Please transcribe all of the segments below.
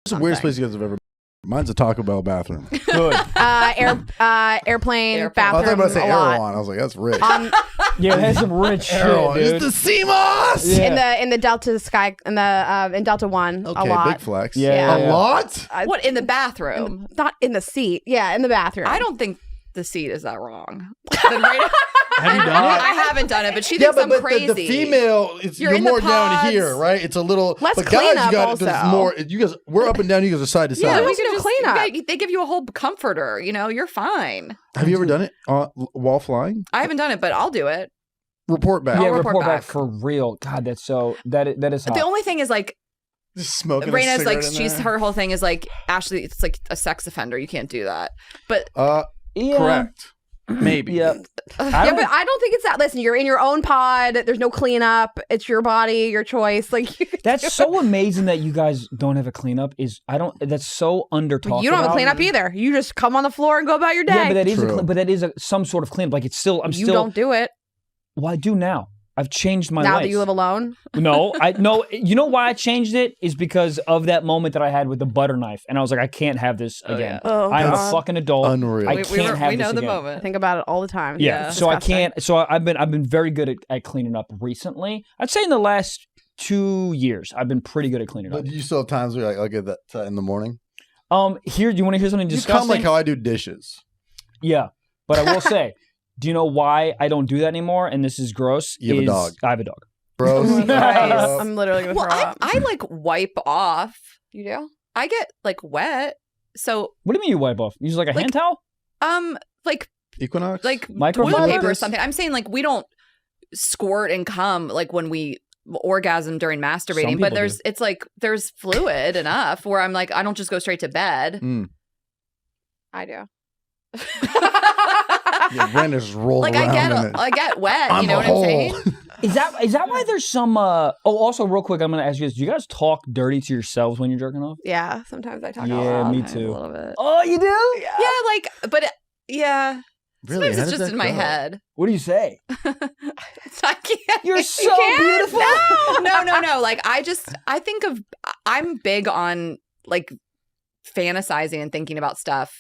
It's the weirdest place you guys have ever been. Mine's a Taco Bell bathroom. Good. Airplane I bathroom. thought about to say a lot. Erewhon. I was like, that's rich. Yeah, that's some rich shit, Erewhon. dude. It's the sea moss. Yeah. In the Delta Sky in Delta One Okay, a lot. big flex. Yeah. A lot? What, in the bathroom? Not in the seat. Yeah, in the bathroom. I don't think the seat is that wrong. Then Rayna- Have you done it? I haven't done it, but she thinks I'm crazy. The female, You're you're in the more down pods. here, right? It's a little. Less but cleanup guys, you got also. it's more. You guys, we're up and down. You guys are side to Yeah, side. we can do cleanup. They give you a whole comforter. You're fine. Have you ever done it while flying? I haven't done it, but I'll do it. Report back. Yeah, I'll report report back back. for real. God, that's so that is hot. The only thing is like Just smoking. Rayna's like her whole thing is like Ashley. It's like a sex offender. You can't do that. But Yeah. Correct. Maybe. Yeah. Yeah, but I don't think it's that. Listen, you're in your own pod. There's no cleanup. It's your body, your choice. Like That's so amazing that you guys don't have a cleanup. That's so under talked you don't have a about. cleanup either. You just come on the floor and go about your day. Yeah, but that is True. but that is some sort of cleanup. Like it's still you don't do it Well, I do now. I've changed my now life. that you live alone. No. You know why I changed it is because of that moment that I had with the butter knife, and I was like, I can't have this again. Oh, I'm a God. fucking adult. Unreal. I can't have we this know the again. I moment. think about it all the time. Yeah, It's so I disgusting. can't. So I've been very good at cleaning up recently. I'd say in the last 2 years, I've been pretty good at cleaning up. But you still have times where you're like, okay, that in the morning. Here, do you want to hear something You disgusting? come like how I do dishes. Yeah, but I will say, do you know why I don't do that anymore? And this is gross. You have a dog. I have a dog. Gross. Oh my Christ. I'm literally gonna Well, throw up. I like wipe off. You do? I get like wet. So What do you mean you wipe off? You use like a hand towel? like Equinox? like Microfiber? toilet paper or something. I'm saying like we don't squirt and cum like when we orgasm during masturbating, but people there's fluid enough where I'm like I don't just go straight to bed. I do. Yeah, Brenda's rolling Like around in it. I get wet. I'm you know a what I'm hole. saying? Is that why there's some? Also, real quick, I'm gonna ask you this: do you guys talk dirty to yourselves when you're jerking off? Yeah, sometimes I talk Yeah, out loud. me A too. little bit. Oh, you do? Yeah, like, but yeah. Really? Sometimes How it's does just that in my go? head. What do you say? I can't. You're so can't? beautiful. No. Like I'm big on like fantasizing and thinking about stuff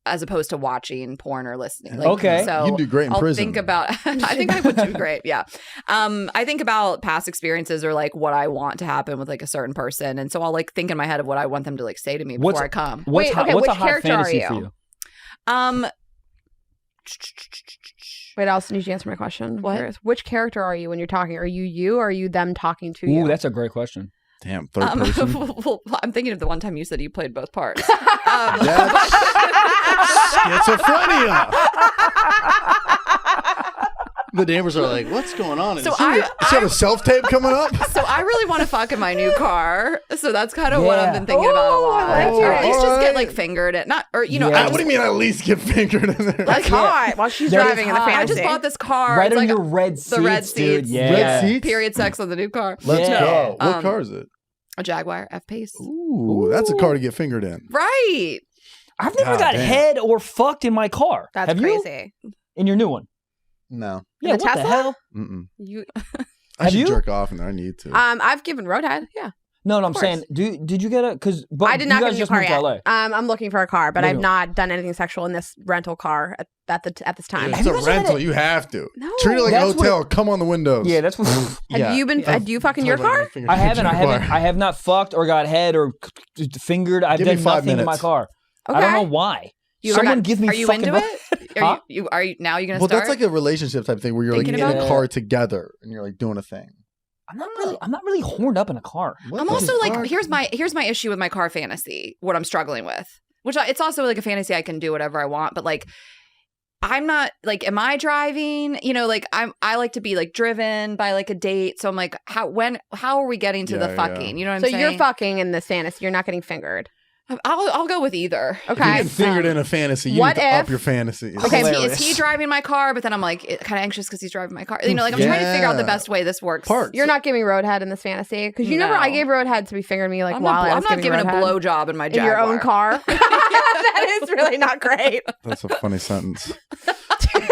as opposed to watching porn or listening. Like, Okay. so You'd do great in I'll prison. think about. I think I would do great. Yeah. I think about past experiences or like what I want to happen with like a certain person, and so I'll like think in my head of what I want them to like say to me before I come. What's Wait, hot, okay, what's a which hot character are fantasy you? for you? Wait, I also need you to answer my question. I'm What? curious. Which character are you when you're talking? Are you or are you them talking to you? Ooh, that's a great question. Damn, third person. Well, I'm thinking of the one time you said you played both parts. That's schizophrenia. The neighbors are like, what's going on? So Is she have a self-tape coming up? So I really want to fuck in my new car. So that's kind of what I've been thinking about a Ooh, lot. I like Or it. at least just get Alright. like fingered at not or Yeah. I What just, do you mean at least get fingered in there? That's hot while she's That is driving in the hot. fantasy. I just bought this car. Right It's on like your red seats, the red dude. seats. Yeah. Red seats? period sex on the new car. Let's Yeah. go. What Um, car is it? A Jaguar F-Pace. Ooh, that's a car to get fingered in. Right. I've never God got damn. head or fucked in my car. That's Have crazy. you? In your new one? No. Yeah, the what the Tesla? hell? Mm-mm. You I Have should you? jerk off in there. I need to. I've given roadhead. Yeah. No, I'm course. saying, did you get a? Because I did not you get guys a new just car moved yet. to LA. I'm looking for a car, but Looking- I've not done anything sexual in this rental car at this time. If Have it's you a guys had rental. it? You have to. No. Treat it like a That's what hotel. Come on the windows. Yeah, that's what. Have you been? Do you fuck in your car? I haven't. I have not fucked or got head or fingered. I've Give me done 5 nothing in my minutes. car. Okay. I don't know why. Someone give me. Are you fucking into it? Huh? Are you now? You gonna Well, start? that's like a relationship type thing where you're like Thinking in about a it? car together and you're like doing a thing. I'm not really horned up in a car. What I'm the also like, fuck? here's my issue with my car fantasy. What I'm struggling with, it's also like a fantasy I can do whatever I want, but like. I'm not like, am I driving? You know, like I like to be like driven by like a date. So I'm like, how are we getting to the Yeah, fucking? yeah. You know what So I'm saying? you're fucking in this fantasy. You're not getting fingered. I'll go with either. If you Okay. get fingered in a fantasy, you what need to up if- your fantasy. Okay, Is he driving my car? But then I'm like kind of anxious because he's driving my car. You know, like I'm trying to figure out the Yeah. best way this works. Parts. You're not giving roadhead in this fantasy because you never. No. I gave roadhead to be fingering me like I'm while not, I I'm was not giving a roadhead blowjob in my in Jaguar. your own car. That is really not great. That's a funny sentence.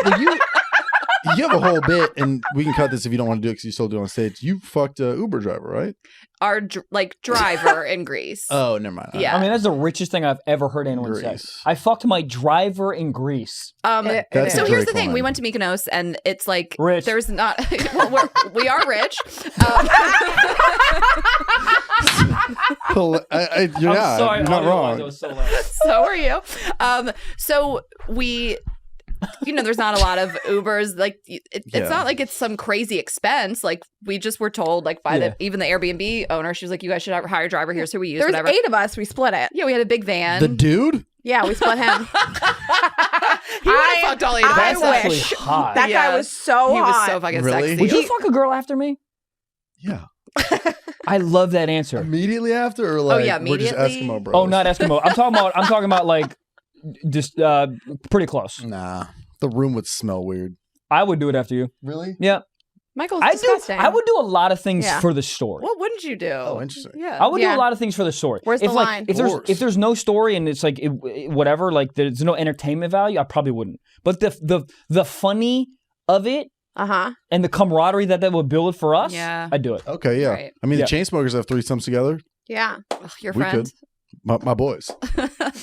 But you, you have a whole bit, and we can cut this if you don't want to do it because you still do it on stage. You fucked a Uber driver, right? Our driver in Greece. Oh, never mind. Yeah. I mean, that's the richest thing I've ever heard anyone say. Greece. I fucked my driver in Greece. That's So a here's great the thing: line. we went to Mykonos, and it's like Rich. there's not. Well, we are rich. Yeah, I'm sorry, you're not audio-wise, wrong. it was so loud. So are you. So we. There's not a lot of Ubers. Like, it's not like it's some crazy expense. Like, we just were told, like, by even the Airbnb owner, she was like, you guys should hire a driver here. So we used There was whatever. 8 of us. We split it. Yeah, we had a big van. The dude? Yeah, we split him. He would have fucked all 8 of us. That's actually wish. hot. That guy was so He hot. was so fucking Really? sexy. Would you fuck a girl after me? Yeah. I love that answer. Immediately after, or like yeah, we're just immediately? Eskimo bros? Oh, not Eskimo. I'm talking about like just pretty close. Nah, the room would smell weird. I would do it after you. Really? Yeah. Michael's I disgusting. would do a lot of things Yeah. for the story. What wouldn't you do? Oh, interesting. Yeah. I would do Yeah. a lot of things for the story. Where's the like, line? If Of there's course. no story and it's like whatever, like there's no entertainment value, I probably wouldn't. But the funny of it Uh-huh. and the camaraderie that would build for us, Yeah. I'd do it. Okay, yeah. Right. I mean, Yeah. the Chainsmokers have threesomes together. Yeah. Ugh, your We friend. My boys,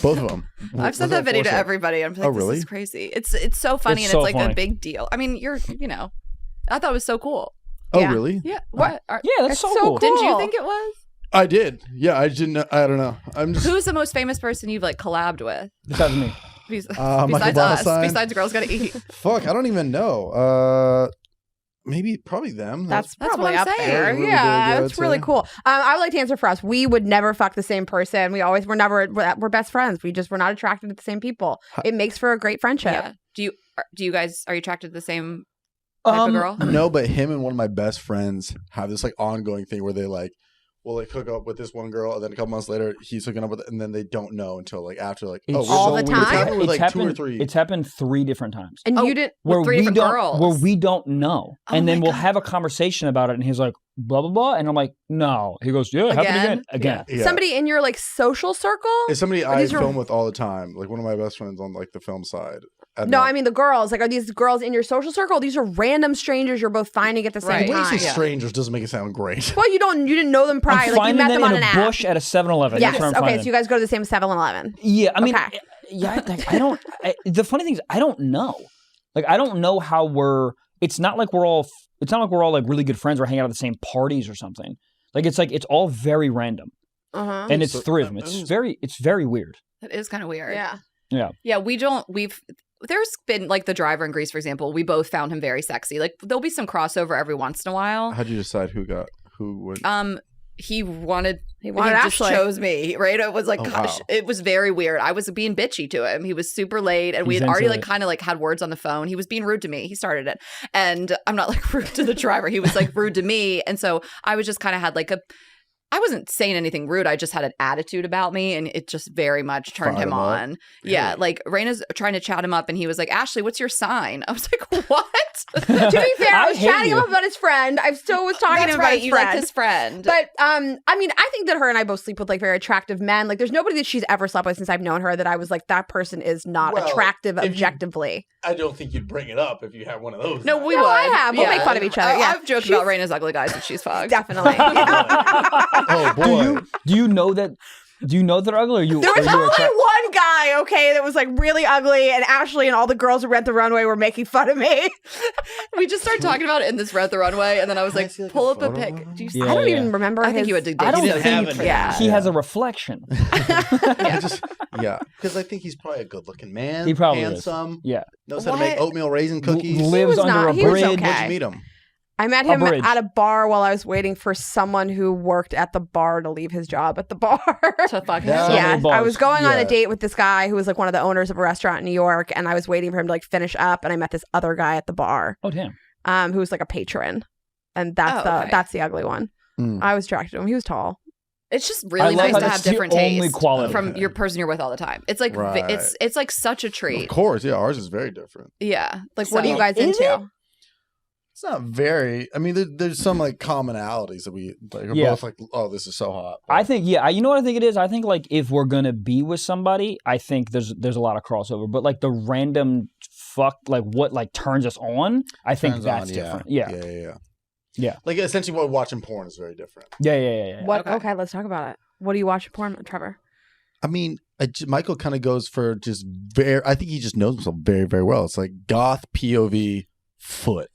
both of them. I've sent that video to everybody. I'm like, Oh, really? this is crazy. It's so funny It's and so it's like funny. a big deal. I mean, I thought it was so cool. Oh, Yeah. really? Yeah. What? Yeah, that's It's so so cool. cool. Didn't you think it was? I did. Yeah, I didn't. I don't know. I'm just. Who's the most famous person you've like collabed with? Besides me. Michael Besides us. Valentine? Besides Girls Gotta Eat. Fuck, I don't even know. Probably them. That's what probably I'm up saying. there. Really Yeah, big, that's I'd really say. cool. I would like to answer for us. We would never fuck the same person. We're best friends. We're not attracted to the same people. It makes for a great friendship. Yeah. Do you guys are you attracted to the same type of girl? No, but him and one of my best friends have this like ongoing thing where they like will like hook up with this one girl, and then a couple months later he's hooking up with, and then they don't know until like after like It's we're all so the weird. time? It's happened with It's like 2 or happened. 3. It's happened 3 different times. And Oh, you didn't. With 3 different girls. Where we don't know, Oh and then my we'll God. have a conversation about it, and he's like, blah blah blah, and I'm like, no. He goes, yeah, it happened again. Yeah. Somebody in your like social circle? It's somebody Or I these are- film with all the time. Like one of my best friends on like the film side. No, I mean the girls. Like, are these girls in your social circle? These are random strangers you're both finding at the same Right. When you time. say strangers doesn't make it sound great. Well, you didn't know them prior. I'm Like you finding met them on in an a app. bush at a 7-Eleven. Yes. That's where I'm Okay. finding So you guys go to the same 7-Eleven. Yeah, I mean, Okay. yeah, I don't. The funny thing is, I don't know. Like, I don't know how we're. It's not like we're all. It's not like we're all like really good friends or hanging out at the same parties or something. Like, it's all very random, Uh-huh. and it's So- 3 of them. It's very weird. That is kind of weird. Yeah. Yeah, there's been like the driver in Greece, for example, we both found him very sexy. Like there'll be some crossover every once in a while. How'd you decide who would? He wanted He just Ashley. chose me, right? It was like, Oh, gosh, wow. it was very weird. I was being bitchy to him. He was super late, and we He's had already into like it. kind of like had words on the phone. He was being rude to me. He started it, and I'm not like rude to the driver. He was like rude to me, and so I was just kind of had like I wasn't saying anything rude. I just had an attitude about me, and it just very much turned Fired him him up? on. Yeah, like Rayna's trying to chat him up, and he was like, "Ashley, what's your sign?" I was like, "What?" To be fair, I I was hate chatting you. him up about his friend. I still was talking to That's him about right. his You friend. liked his friend, But I mean, I think that her and I both sleep with like very attractive men. Like, there's nobody that she's ever slept with since I've known her that I was like, that person is not Well, attractive if you- objectively. I don't think you'd bring it up if you had one of those. no, we No, would. I have. We'll make fun of each other. Yeah. I've joked about Rayna's ugly guys that she's fucked. Definitely. Oh boy. Do you know that? Do you know they're ugly? Or you? There was are you only attract- one guy, okay, that was like really ugly, and Ashley and all the girls who rent the runway were making fun of me. We just started talking about it in this Red the Runway, and then I was Can I like, see, like, pull a up a photo pic. of him? Do you see? Yeah. I don't even remember. I think his- you had to. I don't He didn't have think it. Yeah. he has a reflection. Because I think he's probably a good-looking man. He probably is. handsome. Yeah. Knows how to make What? oatmeal raisin cookies. Lives was under not- a he was bridge. okay. Where'd you meet him? I met A him bridge. at a bar while I was waiting for someone who worked at the bar to leave his job at the bar. To fuck Yeah. him. So Yeah, many bars. I was going on Yeah. a date with this guy who was like one of the owners of a restaurant in New York, and I was waiting for him to like finish up, and I met this other guy at the bar, Oh damn. who was like a patron, and that's okay. that's the ugly one. Mm. I was attracted to him. He was tall. It's just I really love nice how to that's have the different only taste quality. from your person you're with all the time. It's like Right. it's like such a treat. Of course, yeah. Ours is very different. Yeah. Like What are you so- guys Is into? It's not very. I mean, there's some like commonalities that we like. Are both like, oh, this is so hot. But I think, you know what I think it is? I think like if we're gonna be with somebody, I think there's a lot of crossover. But like the random fuck, like what like turns us on, I think that's different. Yeah. Like essentially, what watching porn is very different. Yeah. What? Okay, let's talk about it. What do you watch porn, Trevor? I mean, Michael kind of goes for just very. I think he just knows himself very, very well. It's like goth POV foot.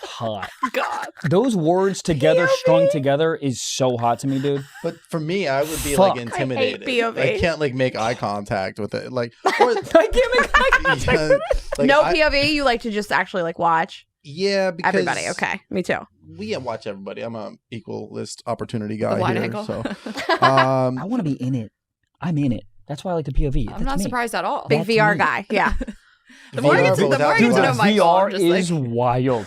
Hot. God. Those words together, strung together, is so hot to me, dude. But for me, I would be Fuck. like intimidated. I hate POV. I can't like make eye contact with it. Like, or, I can't make eye contact. like, No POV. You like to just actually like watch because everybody. Okay, me too. We watch everybody. I'm a equalist opportunity guy wide here. angle. So, I want to be in it. I'm in it. That's why I like the POV. I'm not surprised at all. Big That's VR me. guy. Yeah. The more I get to but know without Michael, VR I'm just is like, wild.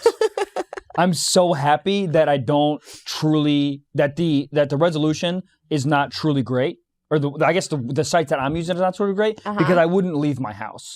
I'm so happy that I don't truly that the resolution is not truly great, or I guess the site that I'm using is not truly great because I wouldn't leave my house.